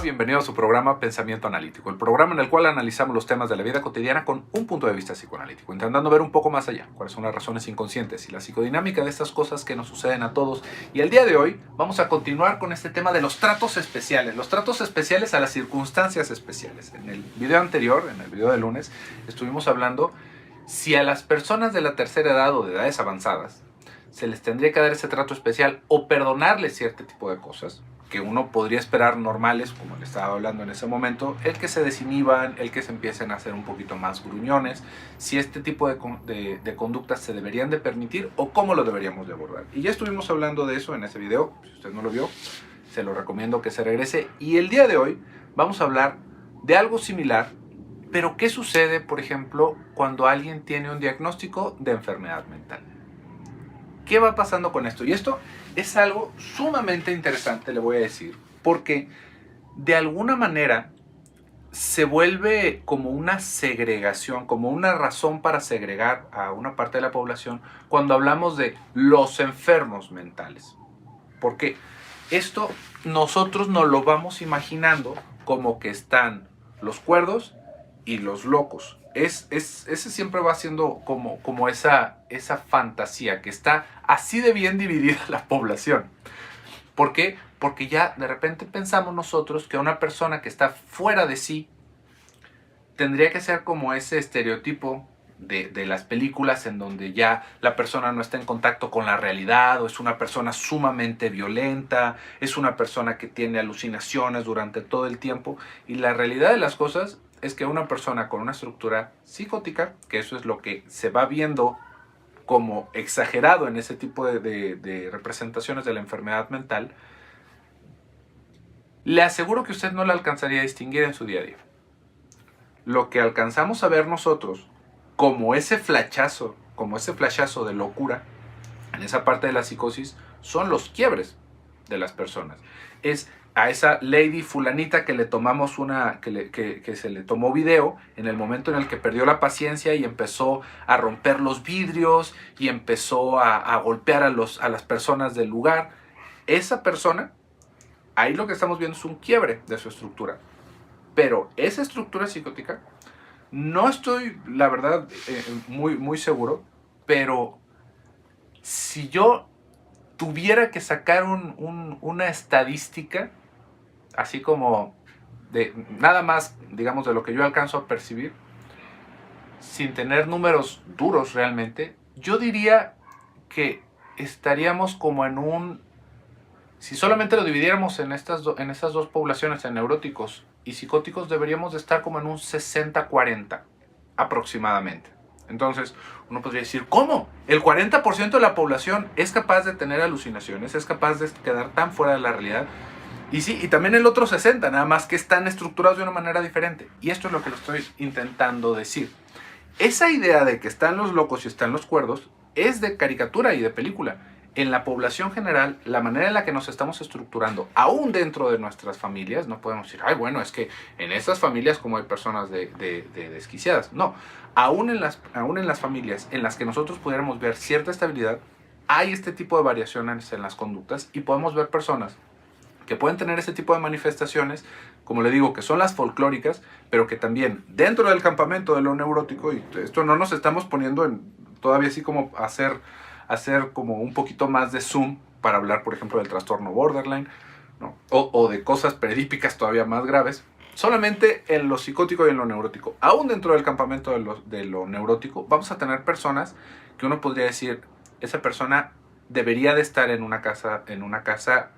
bienvenido a su programa Pensamiento Analítico, el programa en el cual analizamos los temas de la vida cotidiana con un punto de vista psicoanalítico, intentando ver un poco más allá, cuáles son las razones inconscientes y la psicodinámica de estas cosas que nos suceden a todos. Y el día de hoy vamos a continuar con este tema de los tratos especiales a las circunstancias especiales. En el video anterior, en el video de lunes, estuvimos hablando si a las personas de la tercera edad o de edades avanzadas se les tendría que dar ese trato especial o perdonarles cierto tipo de cosas que uno podría esperar normales, como le estaba hablando en ese momento, el que se desinhiban, el que se empiecen a hacer un poquito más gruñones, si este tipo de conductas se deberían de permitir o cómo lo deberíamos de abordar. Y ya estuvimos hablando de eso en ese video, si usted no lo vio, se lo recomiendo que se regrese. Y el día de hoy vamos a hablar de algo similar, pero ¿qué sucede, por ejemplo, cuando alguien tiene un diagnóstico de enfermedad mental? ¿Qué va pasando con esto? Y esto es algo sumamente interesante, le voy a decir, porque de alguna manera se vuelve como una segregación, como una razón para segregar a una parte de la población cuando hablamos de los enfermos mentales. Porque esto nosotros nos lo vamos imaginando como que están los cuerdos y los locos. Ese siempre va siendo como esa fantasía, que está así de bien dividida la población. ¿Por qué? Porque ya de repente pensamos nosotros que una persona que está fuera de sí tendría que ser como ese estereotipo de las películas en donde ya la persona no está en contacto con la realidad, o es una persona sumamente violenta, es una persona que tiene alucinaciones durante todo el tiempo. Y la realidad de las cosas es que una persona con una estructura psicótica, que eso es lo que se va viendo como exagerado en ese tipo de representaciones de la enfermedad mental, le aseguro que usted no la alcanzaría a distinguir en su día a día. Lo que alcanzamos a ver nosotros como ese flashazo de locura en esa parte de la psicosis son los quiebres de las personas. Es a esa lady fulanita que le tomamos que se le tomó video en el momento en el que perdió la paciencia y empezó a romper los vidrios y empezó a golpear a las personas del lugar. Esa persona, ahí lo que estamos viendo es un quiebre de su estructura. Pero esa estructura psicótica, no estoy, la verdad, muy seguro, pero si yo tuviera que sacar una estadística, así como de nada más, digamos, de lo que yo alcanzo a percibir, sin tener números duros realmente, yo diría que estaríamos como si solamente lo dividiéramos en esas dos poblaciones, en neuróticos y psicóticos, deberíamos de estar como en un 60-40 aproximadamente. Entonces, uno podría decir, ¿cómo? ¿El 40% de la población es capaz de tener alucinaciones? ¿Es capaz de quedar tan fuera de la realidad? Y sí, y también el otro 60%, nada más que están estructurados de una manera diferente. Y esto es lo que lo estoy intentando decir. Esa idea de que están los locos y están los cuerdos es de caricatura y de película. En la población general, la manera en la que nos estamos estructurando, aún dentro de nuestras familias, no podemos decir, ay, bueno, es que en esas familias como hay personas desquiciadas. No, aún en las familias en las que nosotros pudiéramos ver cierta estabilidad, hay este tipo de variaciones en las conductas y podemos ver personas que pueden tener ese tipo de manifestaciones, como le digo, que son las folclóricas, pero que también dentro del campamento de lo neurótico, y esto no nos estamos poniendo todavía así como hacer como un poquito más de zoom para hablar, por ejemplo, del trastorno borderline, ¿no? o de cosas predípicas todavía más graves, solamente en lo psicótico y en lo neurótico. Aún dentro del campamento de lo neurótico, vamos a tener personas que uno podría decir, esa persona debería de estar en una casa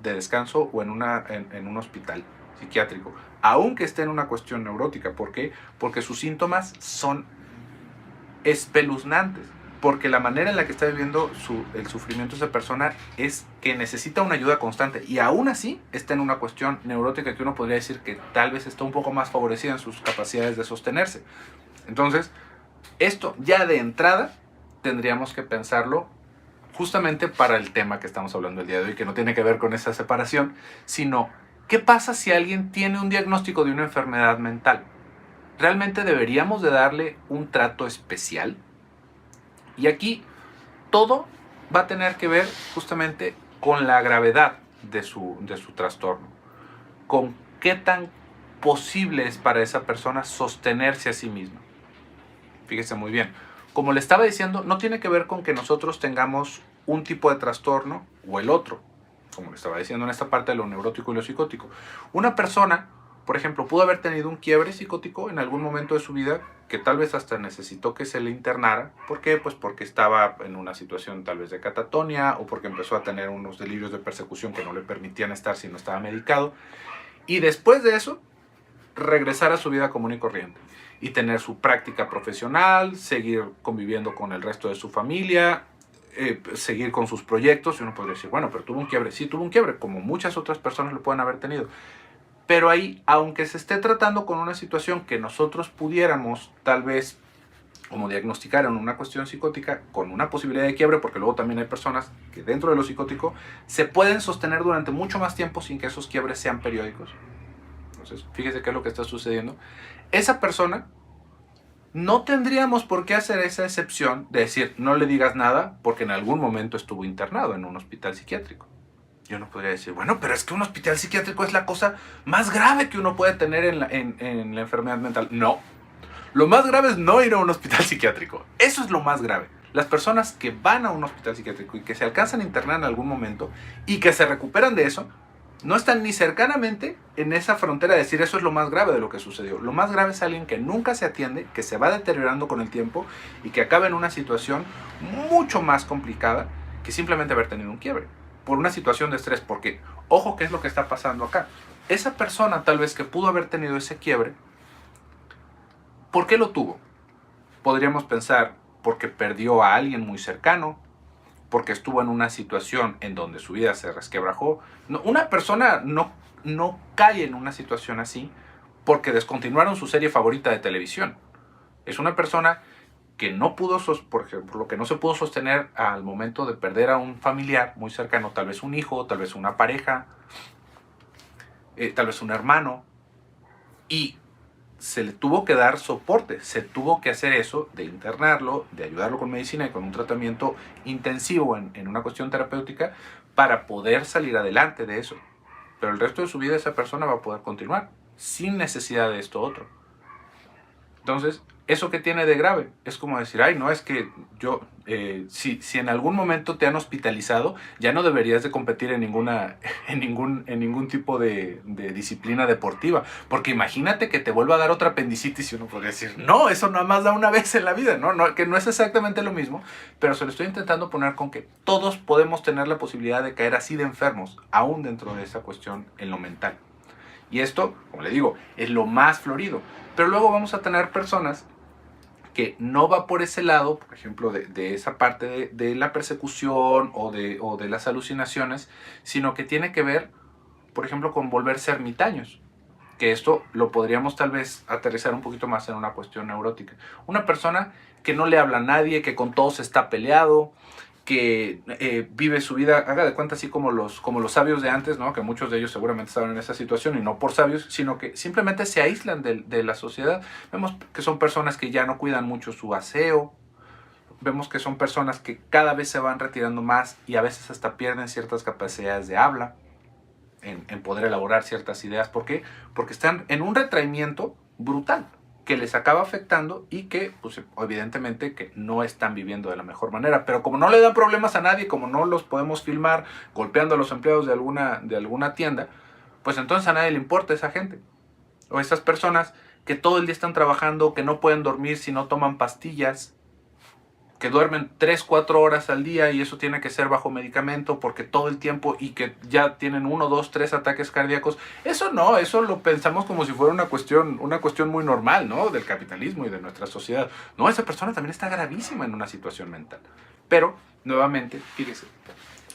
de descanso o en un hospital psiquiátrico, aunque esté en una cuestión neurótica. ¿Por qué? Porque sus síntomas son espeluznantes, porque la manera en la que está viviendo el sufrimiento de esa persona es que necesita una ayuda constante y aún así está en una cuestión neurótica que uno podría decir que tal vez está un poco más favorecida en sus capacidades de sostenerse. Entonces, esto ya de entrada tendríamos que pensarlo justamente para el tema que estamos hablando el día de hoy, que no tiene que ver con esa separación, sino ¿qué pasa si alguien tiene un diagnóstico de una enfermedad mental? ¿Realmente deberíamos de darle un trato especial? Y aquí todo va a tener que ver justamente con la gravedad de su trastorno, con qué tan posible es para esa persona sostenerse a sí misma. Fíjese muy bien. Como le estaba diciendo, no tiene que ver con que nosotros tengamos un tipo de trastorno o el otro. Como le estaba diciendo en esta parte de lo neurótico y lo psicótico. Una persona, por ejemplo, pudo haber tenido un quiebre psicótico en algún momento de su vida que tal vez hasta necesitó que se le internara. ¿Por qué? Pues porque estaba en una situación tal vez de catatonia o porque empezó a tener unos delirios de persecución que no le permitían estar si no estaba medicado. Y después de eso, regresar a su vida común y corriente y tener su práctica profesional, seguir conviviendo con el resto de su familia, seguir con sus proyectos. Y uno podría decir, bueno, pero tuvo un quiebre. Sí, tuvo un quiebre, como muchas otras personas lo pueden haber tenido. Pero ahí, aunque se esté tratando con una situación que nosotros pudiéramos tal vez como diagnosticar en una cuestión psicótica con una posibilidad de quiebre, porque luego también hay personas que dentro de lo psicótico se pueden sostener durante mucho más tiempo sin que esos quiebres sean periódicos. Entonces, fíjese qué es lo que está sucediendo. Esa persona, no tendríamos por qué hacer esa excepción de decir, no le digas nada porque en algún momento estuvo internado en un hospital psiquiátrico. Yo no podría decir, bueno, pero es que un hospital psiquiátrico es la cosa más grave que uno puede tener en la enfermedad mental. No. Lo más grave es no ir a un hospital psiquiátrico. Eso es lo más grave. Las personas que van a un hospital psiquiátrico y que se alcanzan a internar en algún momento y que se recuperan de eso, no están ni cercanamente en esa frontera de decir eso es lo más grave de lo que sucedió. Lo más grave es alguien que nunca se atiende, que se va deteriorando con el tiempo y que acaba en una situación mucho más complicada que simplemente haber tenido un quiebre. Por una situación de estrés, porque, ojo, ¿qué es lo que está pasando acá? Esa persona tal vez que pudo haber tenido ese quiebre, ¿por qué lo tuvo? Podríamos pensar porque perdió a alguien muy cercano, porque estuvo en una situación en donde su vida se resquebrajó. No, una persona no cae en una situación así porque descontinuaron su serie favorita de televisión. Es una persona que no pudo, por ejemplo, que no se pudo sostener al momento de perder a un familiar muy cercano, tal vez un hijo, tal vez una pareja, tal vez un hermano, y se le tuvo que dar soporte, se tuvo que hacer eso de internarlo, de ayudarlo con medicina y con un tratamiento intensivo en una cuestión terapéutica para poder salir adelante de eso. Pero el resto de su vida esa persona va a poder continuar sin necesidad de esto otro. Entonces, ¿eso qué tiene de grave? Es como decir, ay, no, es que yo, si en algún momento te han hospitalizado, ya no deberías de competir en ningún tipo de disciplina deportiva. Porque imagínate que te vuelva a dar otra apendicitis y uno podría decir, no, eso nada más da una vez en la vida, ¿no? Que no es exactamente lo mismo, pero se lo estoy intentando poner con que todos podemos tener la posibilidad de caer así de enfermos, aún dentro de esa cuestión en lo mental. Y esto, como le digo, es lo más florido. Pero luego vamos a tener personas que no va por ese lado, por ejemplo, de esa parte de la persecución o de las alucinaciones, sino que tiene que ver, por ejemplo, con volverse ermitaños. Que esto lo podríamos tal vez aterrizar un poquito más en una cuestión neurótica. Una persona que no le habla a nadie, que con todos está peleado, que vive su vida, haga de cuenta así como los sabios de antes, ¿no? Que muchos de ellos seguramente estaban en esa situación y no por sabios, sino que simplemente se aíslan de la sociedad. Vemos que son personas que ya no cuidan mucho su aseo, vemos que son personas que cada vez se van retirando más y a veces hasta pierden ciertas capacidades de habla, en poder elaborar ciertas ideas. ¿Por qué? Porque están en un retraimiento brutal que les acaba afectando y que, pues, evidentemente que no están viviendo de la mejor manera. Pero como no le dan problemas a nadie, como no los podemos filmar golpeando a los empleados de alguna tienda, pues entonces a nadie le importa esa gente. O esas personas que todo el día están trabajando, que no pueden dormir si no toman pastillas, que duermen 3, 4 horas al día y eso tiene que ser bajo medicamento porque todo el tiempo y que ya tienen 1, 2, 3 ataques cardíacos. Eso no, eso lo pensamos como si fuera una cuestión muy normal, ¿no? Del capitalismo y de nuestra sociedad. No, esa persona también está gravísima en una situación mental. Pero, nuevamente, fíjese,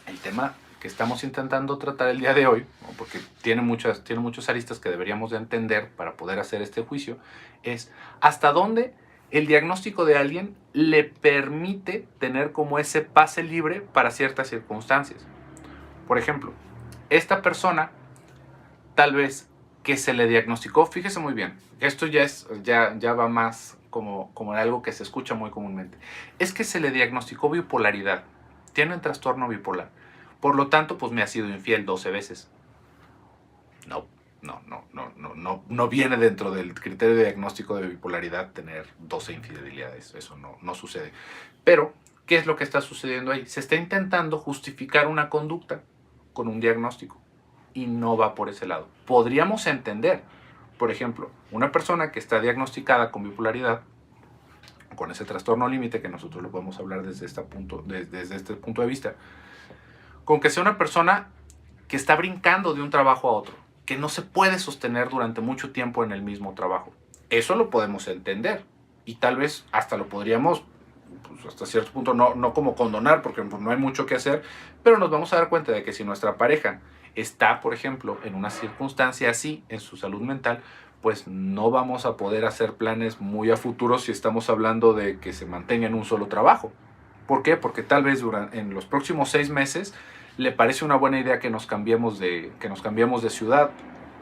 el tema que estamos intentando tratar el día de hoy, ¿no? Porque tiene muchos aristas que deberíamos de entender para poder hacer este juicio, es hasta dónde el diagnóstico de alguien le permite tener como ese pase libre para ciertas circunstancias. Por ejemplo, esta persona, tal vez que se le diagnosticó, fíjese muy bien, esto ya va más como algo que se escucha muy comúnmente, es que se le diagnosticó bipolaridad, tiene un trastorno bipolar, por lo tanto, pues me ha sido infiel 12 veces. No no viene dentro del criterio de diagnóstico de bipolaridad tener 12 infidelidades. Eso no sucede. Pero, ¿qué es lo que está sucediendo ahí? Se está intentando justificar una conducta con un diagnóstico y no va por ese lado. Podríamos entender, por ejemplo, una persona que está diagnosticada con bipolaridad, con ese trastorno límite, que nosotros lo podemos hablar desde este punto de vista, con que sea una persona que está brincando de un trabajo a otro, que no se puede sostener durante mucho tiempo en el mismo trabajo. Eso lo podemos entender y tal vez hasta lo podríamos, pues hasta cierto punto, no como condonar, porque pues no hay mucho que hacer, pero nos vamos a dar cuenta de que si nuestra pareja está, por ejemplo, en una circunstancia así, en su salud mental, pues no vamos a poder hacer planes muy a futuro si estamos hablando de que se mantenga en un solo trabajo. ¿Por qué? Porque tal vez en los próximos 6 meses le parece una buena idea que nos cambiemos de ciudad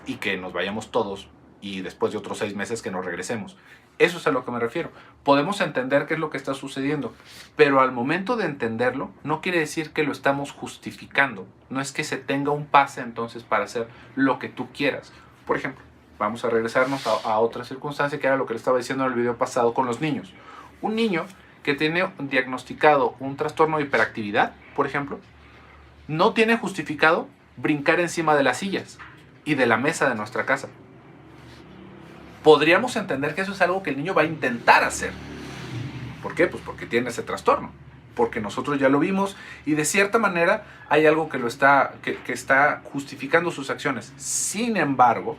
y que nos vayamos todos y después de otros 6 meses que nos regresemos. Eso es a lo que me refiero. Podemos entender qué es lo que está sucediendo, pero al momento de entenderlo no quiere decir que lo estamos justificando. No es que se tenga un pase entonces para hacer lo que tú quieras. Por ejemplo, vamos a regresarnos a otra circunstancia que era lo que le estaba diciendo en el video pasado con los niños. Un niño que tiene diagnosticado un trastorno de hiperactividad, por ejemplo, no tiene justificado brincar encima de las sillas y de la mesa de nuestra casa. Podríamos entender que eso es algo que el niño va a intentar hacer. ¿Por qué? Pues porque tiene ese trastorno. Porque nosotros ya lo vimos y de cierta manera hay algo que está justificando sus acciones. Sin embargo,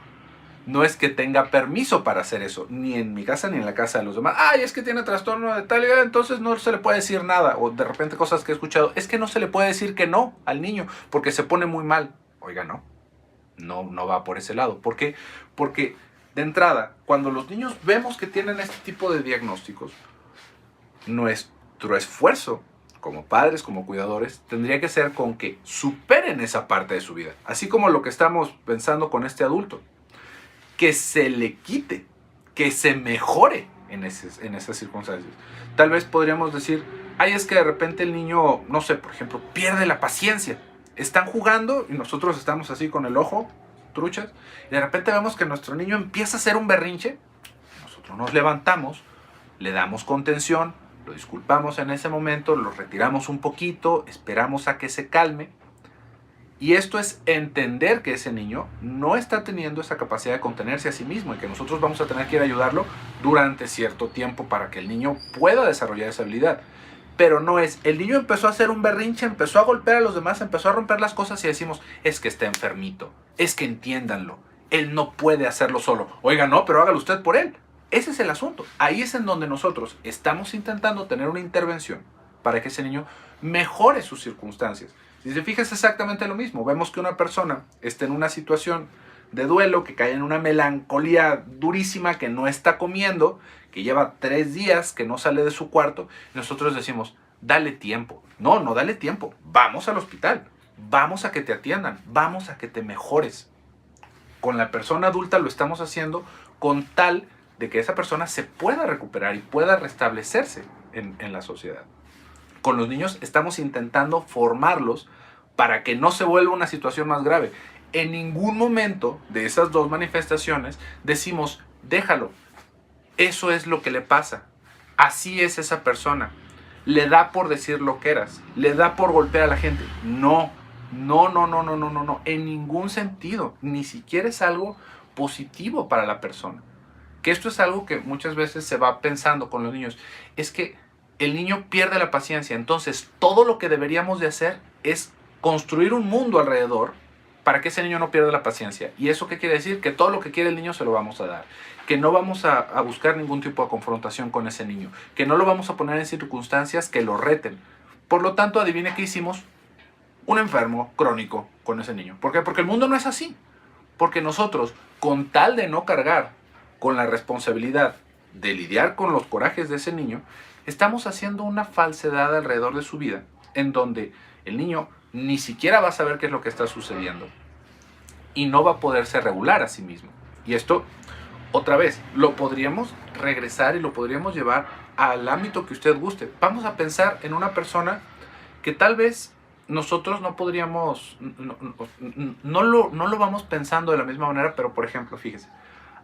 no es que tenga permiso para hacer eso, ni en mi casa ni en la casa de los demás. Ay, es que tiene trastorno de tal edad, entonces no se le puede decir nada. O de repente cosas que he escuchado, es que no se le puede decir que no al niño porque se pone muy mal. Oiga, no va por ese lado. ¿Por qué? Porque de entrada, cuando los niños vemos que tienen este tipo de diagnósticos, nuestro esfuerzo como padres, como cuidadores, tendría que ser con que superen esa parte de su vida. Así como lo que estamos pensando con este adulto. Que se le quite, que se mejore en esas circunstancias. Tal vez podríamos decir, ay, es que de repente el niño, no sé, por ejemplo, pierde la paciencia. Están jugando y nosotros estamos así con el ojo, truchas, y de repente vemos que nuestro niño empieza a hacer un berrinche. Nosotros nos levantamos, le damos contención, lo disculpamos en ese momento, lo retiramos un poquito, esperamos a que se calme. Y esto es entender que ese niño no está teniendo esa capacidad de contenerse a sí mismo y que nosotros vamos a tener que ir a ayudarlo durante cierto tiempo para que el niño pueda desarrollar esa habilidad. Pero no es, el niño empezó a hacer un berrinche, empezó a golpear a los demás, empezó a romper las cosas y decimos, es que está enfermito, es que entiéndanlo, él no puede hacerlo solo. Oiga, no, pero hágalo usted por él. Ese es el asunto. Ahí es en donde nosotros estamos intentando tener una intervención para que ese niño mejore sus circunstancias. Si se fija es exactamente lo mismo. Vemos que una persona está en una situación de duelo, que cae en una melancolía durísima, que no está comiendo, que lleva 3 días, que no sale de su cuarto. Y nosotros decimos, dale tiempo. No dale tiempo. Vamos al hospital. Vamos a que te atiendan. Vamos a que te mejores. Con la persona adulta lo estamos haciendo con tal de que esa persona se pueda recuperar y pueda restablecerse en la sociedad. Con los niños estamos intentando formarlos para que no se vuelva una situación más grave. En ningún momento de esas 2 manifestaciones decimos, déjalo, eso es lo que le pasa, así es esa persona, le da por decir lo que eras, le da por golpear a la gente. No, en ningún sentido, ni siquiera es algo positivo para la persona. Que esto es algo que muchas veces se va pensando con los niños, es que el niño pierde la paciencia, entonces todo lo que deberíamos de hacer es construir un mundo alrededor para que ese niño no pierda la paciencia. ¿Y eso qué quiere decir? Que todo lo que quiere el niño se lo vamos a dar, que no vamos a buscar ningún tipo de confrontación con ese niño, que no lo vamos a poner en circunstancias que lo reten. Por lo tanto, adivine qué hicimos, un enfermo crónico con ese niño. ¿Por qué? Porque el mundo no es así, porque nosotros, con tal de no cargar con la responsabilidad de lidiar con los corajes de ese niño, estamos haciendo una falsedad alrededor de su vida, en donde el niño ni siquiera va a saber qué es lo que está sucediendo y no va a poderse regular a sí mismo. Y esto, otra vez, lo podríamos regresar y lo podríamos llevar al ámbito que usted guste. Vamos a pensar en una persona que tal vez nosotros no podríamos, no lo vamos pensando de la misma manera, pero por ejemplo, fíjese,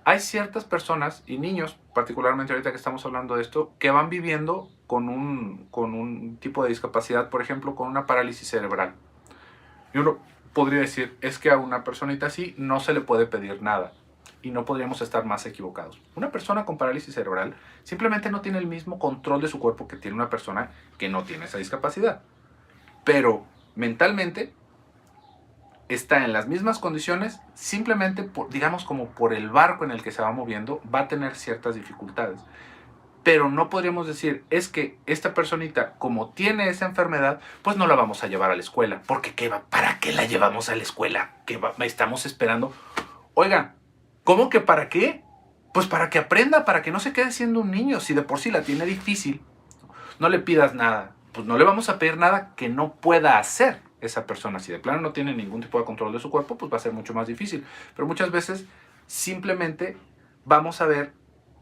hay ciertas personas y niños, particularmente ahorita que estamos hablando de esto, que van viviendo con un tipo de discapacidad, por ejemplo, con una parálisis cerebral. Y uno podría decir, es que a una personita así no se le puede pedir nada y no podríamos estar más equivocados. Una persona con parálisis cerebral simplemente no tiene el mismo control de su cuerpo que tiene una persona que no tiene esa discapacidad. Pero mentalmente está en las mismas condiciones, simplemente, digamos, como por el barco en el que se va moviendo, va a tener ciertas dificultades. Pero no podríamos decir, es que esta personita, como tiene esa enfermedad, pues no la vamos a llevar a la escuela. Porque ¿para qué la llevamos a la escuela? Estamos esperando. Oiga, ¿cómo que para qué? Pues para que aprenda, para que no se quede siendo un niño. Si de por sí la tiene difícil, no le pidas nada. Pues no le vamos a pedir nada que no pueda hacer esa persona. Si de plano no tiene ningún tipo de control de su cuerpo, pues va a ser mucho más difícil. Pero muchas veces simplemente vamos a ver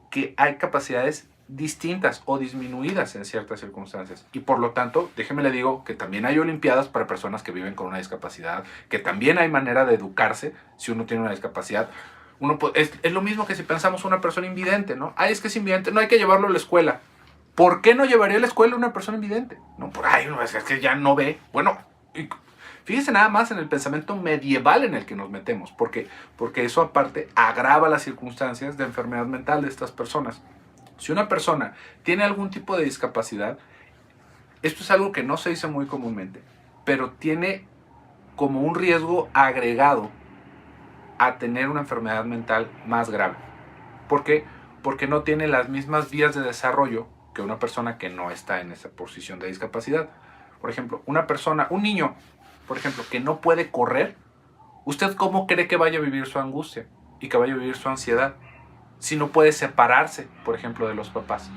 que hay capacidades distintas o disminuidas en ciertas circunstancias. Y por lo tanto, déjeme le digo que también hay olimpiadas para personas que viven con una discapacidad, que también hay manera de educarse si uno tiene una discapacidad. Es lo mismo que si pensamos una persona invidente, ¿no? Ay, es que es invidente, no hay que llevarlo a la escuela. ¿Por qué no llevaría a la escuela una persona invidente? No, por ahí, no, es que ya no ve. Bueno, fíjense nada más en el pensamiento medieval en el que nos metemos, porque eso aparte agrava las circunstancias de enfermedad mental de estas personas. Si una persona tiene algún tipo de discapacidad, esto es algo que no se dice muy comúnmente, pero tiene como un riesgo agregado a tener una enfermedad mental más grave. ¿Por qué? Porque no tiene las mismas vías de desarrollo que una persona que no está en esa posición de discapacidad. Por ejemplo, un niño, por ejemplo, que no puede correr, ¿usted cómo cree que vaya a vivir su angustia y que vaya a vivir su ansiedad si no puede separarse, por ejemplo, de los papás?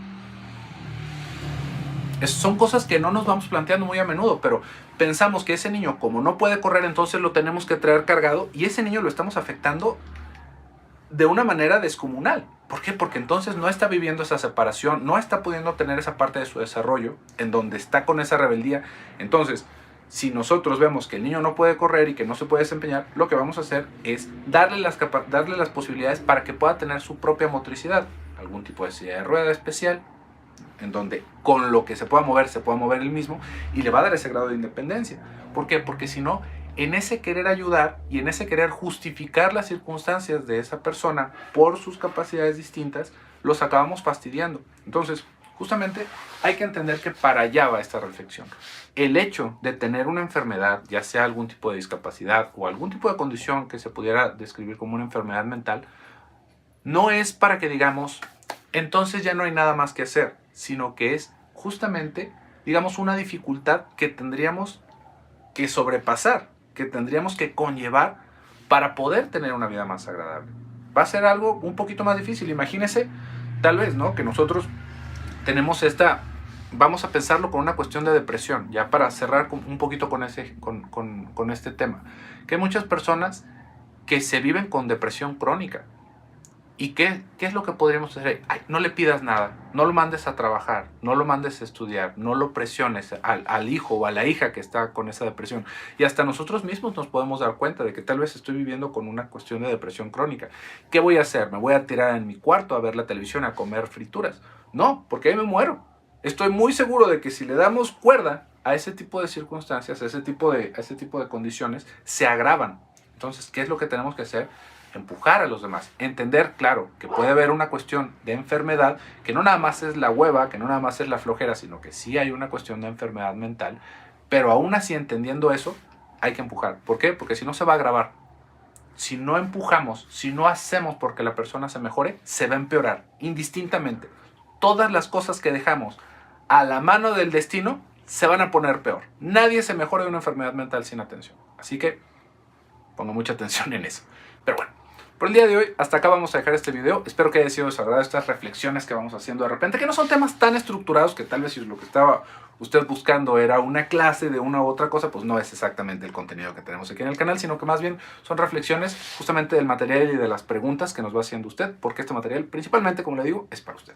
Son cosas que no nos vamos planteando muy a menudo, pero pensamos que ese niño, como no puede correr, entonces lo tenemos que traer cargado y ese niño lo estamos afectando de una manera descomunal. ¿Por qué? Porque entonces no está viviendo esa separación, no está pudiendo tener esa parte de su desarrollo en donde está con esa rebeldía. Entonces, si nosotros vemos que el niño no puede correr y que no se puede desempeñar, lo que vamos a hacer es darle las posibilidades para que pueda tener su propia motricidad. Algún tipo de silla de rueda especial, en donde con lo que se pueda mover él mismo y le va a dar ese grado de independencia. ¿Por qué? Porque si no, en ese querer ayudar y en ese querer justificar las circunstancias de esa persona por sus capacidades distintas, los acabamos fastidiando. Entonces, justamente hay que entender que para allá va esta reflexión. El hecho de tener una enfermedad, ya sea algún tipo de discapacidad o algún tipo de condición que se pudiera describir como una enfermedad mental, no es para que digamos, entonces ya no hay nada más que hacer, sino que es justamente, digamos, una dificultad que tendríamos que sobrepasar, que tendríamos que conllevar para poder tener una vida más agradable. Va a ser algo un poquito más difícil. Imagínese, tal vez, ¿no? Que nosotros tenemos vamos a pensarlo con una cuestión de depresión, ya para cerrar un poquito con este tema, que hay muchas personas que se viven con depresión crónica. ¿Y qué es lo que podríamos hacer? Ay, no le pidas nada, no lo mandes a trabajar, no lo mandes a estudiar, no lo presiones al hijo o a la hija que está con esa depresión. Y hasta nosotros mismos nos podemos dar cuenta de que tal vez estoy viviendo con una cuestión de depresión crónica. ¿Qué voy a hacer? ¿Me voy a tirar en mi cuarto a ver la televisión, a comer frituras? No, porque ahí me muero. Estoy muy seguro de que si le damos cuerda a ese tipo de circunstancias, a ese tipo de condiciones, se agravan. Entonces, ¿qué es lo que tenemos que hacer? Empujar a los demás, entender, claro, que puede haber una cuestión de enfermedad, que no nada más es la hueva, que no nada más es la flojera, sino que sí hay una cuestión de enfermedad mental, pero aún así entendiendo eso, hay que empujar. ¿Por qué? Porque si no se va a agravar. Si no empujamos, si no hacemos porque la persona se mejore, se va a empeorar, indistintamente. Todas las cosas que dejamos a la mano del destino se van a poner peor. Nadie se mejora de una enfermedad mental sin atención. Así que pongo mucha atención en eso. Pero bueno, por el día de hoy, hasta acá vamos a dejar este video. Espero que haya sido de su agrado estas reflexiones que vamos haciendo de repente, que no son temas tan estructurados, que tal vez si lo que estaba usted buscando era una clase de una u otra cosa, pues no es exactamente el contenido que tenemos aquí en el canal, sino que más bien son reflexiones justamente del material y de las preguntas que nos va haciendo usted, porque este material, principalmente, como le digo, es para usted.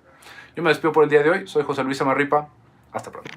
Yo me despido por el día de hoy. Soy José Luis Amarripa. Hasta pronto.